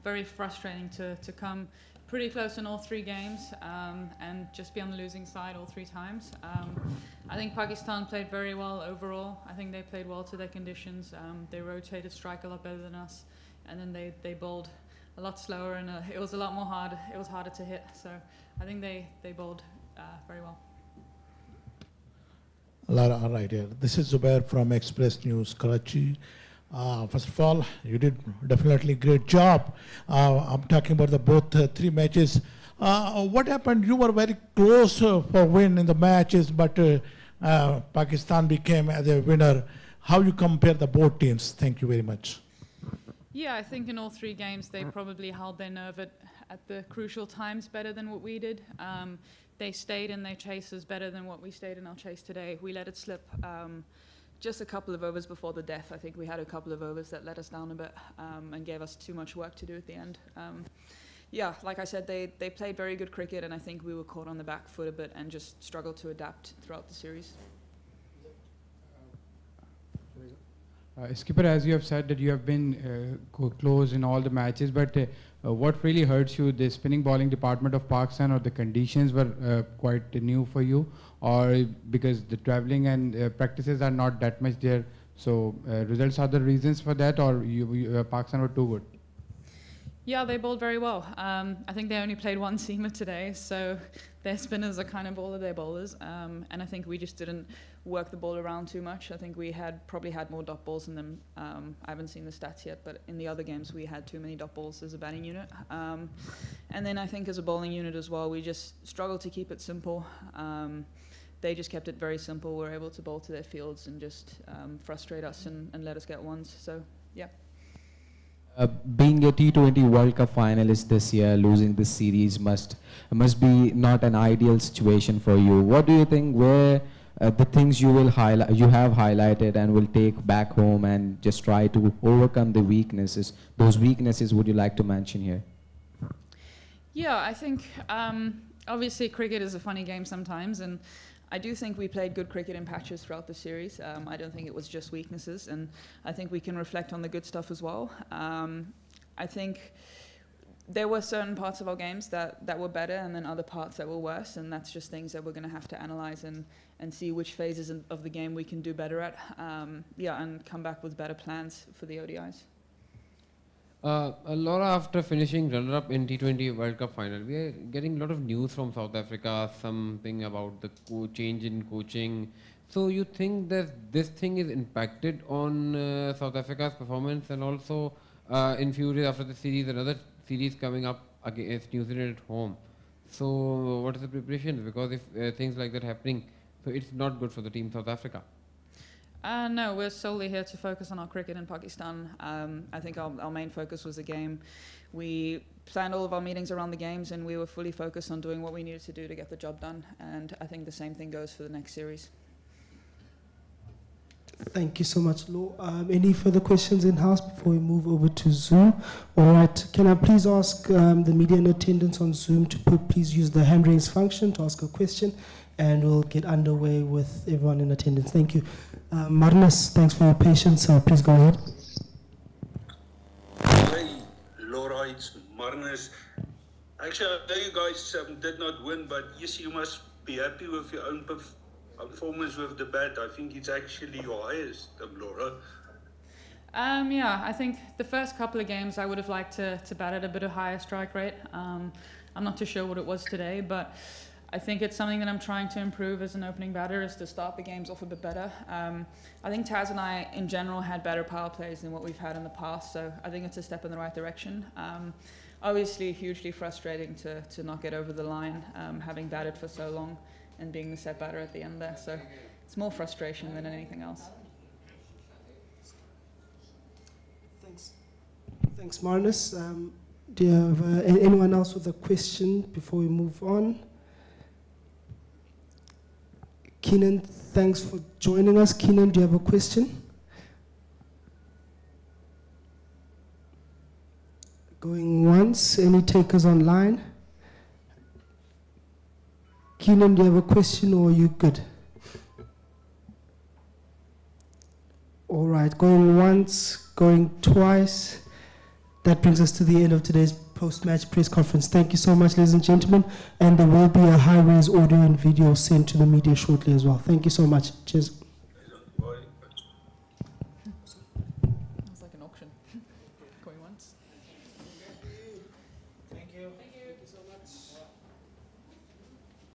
very frustrating to come pretty close in all 3 games and just be on the losing side all 3 times. I think Pakistan played very well overall. I think they played well to their conditions. They rotated strike a lot better than us, and then they bowled a lot slower, and it was a lot more hard. It was harder to hit. So I think they bowled very well. All right, yeah. This is Zubair from Express News, Karachi. First of all, you did definitely great job. I'm talking about the both 3 matches. What happened? You were very close for win in the matches, but Pakistan became as a winner. How you compare the both teams? Thank you very much. Yeah, I think in all 3 games they probably held their nerve at the crucial times better than what we did. They stayed in their chases better than what we stayed in our chase today. We let it slip just a couple of overs before the death. I think we had a couple of overs that let us down a bit and gave us too much work to do at the end. Yeah, like I said, they played very good cricket, and I think we were caught on the back foot a bit and just struggled to adapt throughout the series. Skipper, as you have said that you have been close in all the matches, but what really hurts you, the spinning bowling department of Pakistan, or the conditions were quite new for you, or because the traveling and practices are not that much there, so results are the reasons for that, or Pakistan were too good? Yeah, they bowled very well. I think they only played 1 seamer today, so their spinners are kind of all of their bowlers, and I think we just didn't work the ball around too much. I think we probably had more dot balls than them. I haven't seen the stats yet, but in the other games we had too many dot balls as a batting unit. And then I think as a bowling unit as well, we just struggled to keep it simple. They just kept it very simple. We were able to bowl to their fields and just frustrate us and let us get ones. So, yeah. Being a T20 World Cup finalist this year, losing this series must be not an ideal situation for you. What do you think were the things you have highlighted and will take back home and just try to overcome the weaknesses? Those weaknesses would you like to mention here? Yeah, I think obviously cricket is a funny game sometimes, and I do think we played good cricket in patches throughout the series. I don't think it was just weaknesses, and I think we can reflect on the good stuff as well. I think there were certain parts of our games that were better, and then other parts that were worse, and that's just things that we're going to have to analyze and see which phases of the game we can do better at, and come back with better plans for the ODIs. Laura, after finishing runner-up in T20 World Cup final, we are getting a lot of news from South Africa, something about the change in coaching. So you think that this thing is impacted on South Africa's performance, and also in few days after the series, another series coming up against New Zealand at home. So what is the preparation? Because if things like that happening, so it's not good for the team South Africa. No, we're solely here to focus on our cricket in Pakistan. I think our main focus was the game. We planned all of our meetings around the games, and we were fully focused on doing what we needed to do to get the job done. And I think the same thing goes for the next series. Thank you so much, Lo. Any further questions in-house before we move over to Zoom? All right, can I please ask the media in attendance on Zoom to please use the hand raise function to ask a question, and we'll get underway with everyone in attendance. Thank you. Marnus, thanks for your patience. Please go ahead. Hey, Laura, it's Marnus. Actually, I know you guys did not win, but yes, you must be happy with your own performance with the bat. I think it's actually your highest, Laura. Yeah, I think the first couple of games I would have liked to bat at a bit of higher strike rate. I'm not too sure what it was today, but I think it's something that I'm trying to improve as an opening batter, is to start the games off a bit better. I think Taz and I, in general, had better power plays than what we've had in the past, so I think it's a step in the right direction. Obviously, hugely frustrating to not get over the line, having batted for so long and being the set batter at the end there, so it's more frustration than anything else. Thanks, Marnus. Do you have anyone else with a question before we move on? Keenan, thanks for joining us. Keenan, do you have a question? Going once. Any takers online? Keenan, do you have a question, or are you good? All right, going once, going twice, That brings us to the end of today's post-match press conference. Thank you so much, ladies and gentlemen. And there will be a high-res audio and video sent to the media shortly as well. Thank you so much. Cheers. It's like an auction. Going once. Thank you.